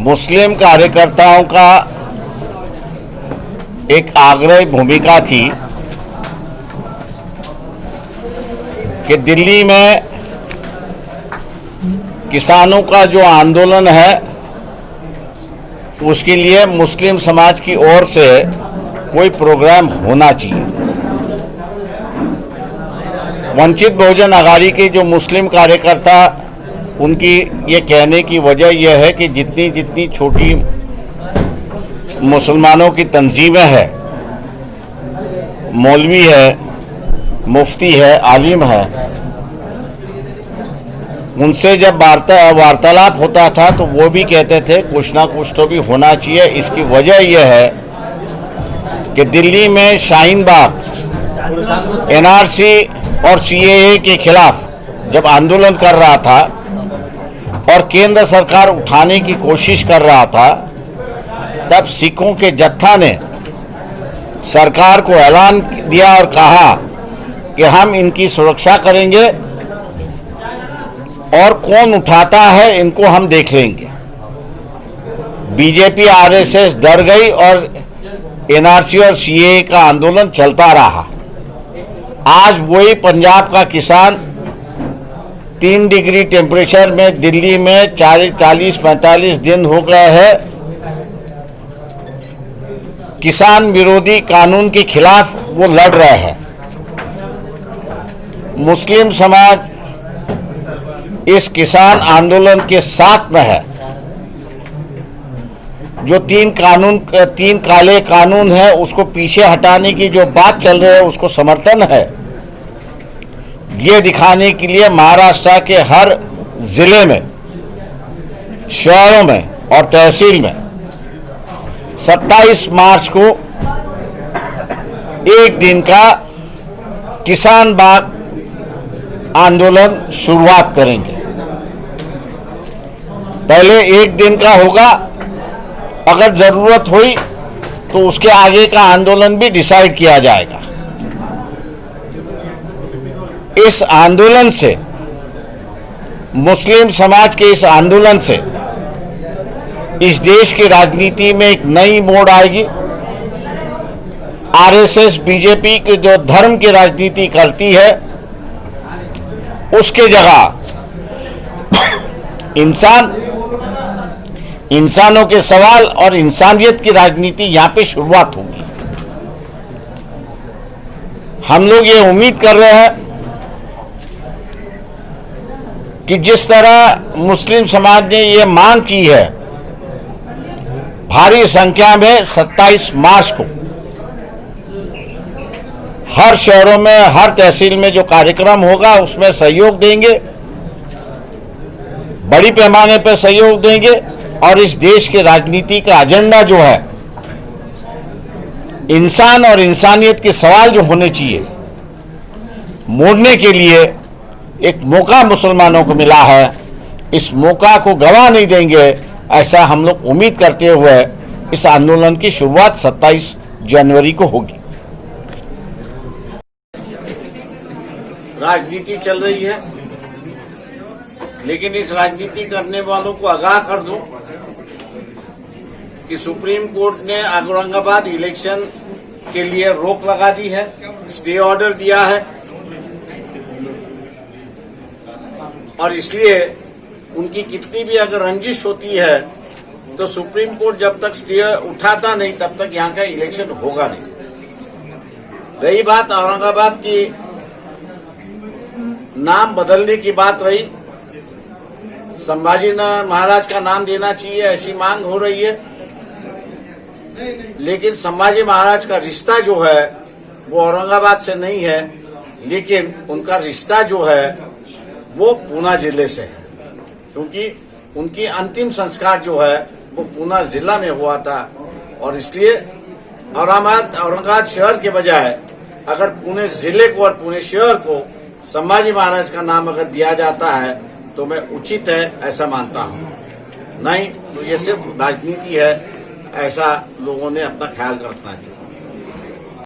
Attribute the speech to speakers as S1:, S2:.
S1: मुस्लिम कार्यकर्ताओं का एक आग्रही भूमिका थी कि दिल्ली में किसानों का जो आंदोलन है उसके लिए मुस्लिम समाज की ओर से कोई प्रोग्राम होना चाहिए। वंचित बहुजन आघाड़ी के जो मुस्लिम कार्यकर्ता, उनकी ये कहने की वजह यह है कि जितनी जितनी छोटी मुसलमानों की तंजीमें हैं, मौलवी है, मुफ्ती है, आलिम है, उनसे जब वार्तालाप होता था तो वो भी कहते थे कुछ ना कुछ तो भी होना चाहिए। इसकी वजह यह है कि दिल्ली में शाहीन बाग एनआरसी और सीएए के खिलाफ जब आंदोलन कर रहा था और केंद्र सरकार उठाने की कोशिश कर रहा था, तब सिखों के जत्था ने सरकार को ऐलान दिया और कहा कि हम इनकी सुरक्षा करेंगे और कौन उठाता है इनको हम देख लेंगे। बीजेपी आरएसएस डर गई और एनआरसी और सीएए का आंदोलन चलता रहा। आज वही पंजाब का किसान 3 डिग्री टेम्परेचर में दिल्ली में 40-45 दिन हो गए हैं किसान विरोधी कानून के खिलाफ वो लड़ रहे हैं। मुस्लिम समाज इस किसान आंदोलन के साथ में है। जो 3 काले कानून है उसको पीछे हटाने की जो बात चल रही है उसको समर्थन है। ये दिखाने के लिए महाराष्ट्र के हर जिले में, शहरों में और तहसील में 27 मार्च को एक दिन का किसान बाग आंदोलन शुरुआत करेंगे। पहले एक दिन का होगा, अगर जरूरत हुई तो उसके आगे का आंदोलन भी डिसाइड किया जाएगा। इस आंदोलन से, मुस्लिम समाज के इस आंदोलन से इस देश की राजनीति में एक नई मोड़ आएगी। आरएसएस बीजेपी की जो धर्म की राजनीति करती है उसके जगह इंसानों के सवाल और इंसानियत की राजनीति यहां पे शुरुआत होगी। हम लोग ये उम्मीद कर रहे हैं कि जिस तरह मुस्लिम समाज ने ये मांग की है, भारी संख्या में 27 मार्च को हर शहरों में, हर तहसील में जो कार्यक्रम होगा उसमें सहयोग देंगे, बड़ी पैमाने पर सहयोग देंगे और इस देश के राजनीति का एजेंडा जो है, इंसान और इंसानियत के सवाल जो होने चाहिए, मोड़ने के लिए एक मौका मुसलमानों को मिला है। इस मौका को गवा नहीं देंगे, ऐसा हम लोग उम्मीद करते हुए इस आंदोलन की शुरुआत 27 जनवरी को होगी। राजनीति चल रही है, लेकिन इस राजनीति करने वालों को आगाह कर दूं कि सुप्रीम कोर्ट ने औरंगाबाद इलेक्शन के लिए रोक लगा दी है, स्टे ऑर्डर दिया है और इसलिए उनकी कितनी भी अगर रंजिश होती है तो सुप्रीम कोर्ट जब तक स्टे उठाता नहीं तब तक यहां का इलेक्शन होगा नहीं। रही बात औरंगाबाद की नाम बदलने की बात रही, संभाजी महाराज का नाम देना चाहिए ऐसी मांग हो रही है, लेकिन संभाजी महाराज का रिश्ता जो है वो औरंगाबाद से नहीं है, लेकिन उनका रिश्ता जो है वो पूना जिले से है, क्योंकि उनकी अंतिम संस्कार जो है वो पूना जिला में हुआ था और इसलिए औरंगाबाद शहर के बजाय अगर पुणे जिले को और पुणे शहर को संभाजी महाराज का नाम अगर दिया जाता है तो मैं उचित है ऐसा मानता हूं। नहीं तो ये सिर्फ राजनीति है, ऐसा लोगों ने अपना ख्याल रखना चाहिए।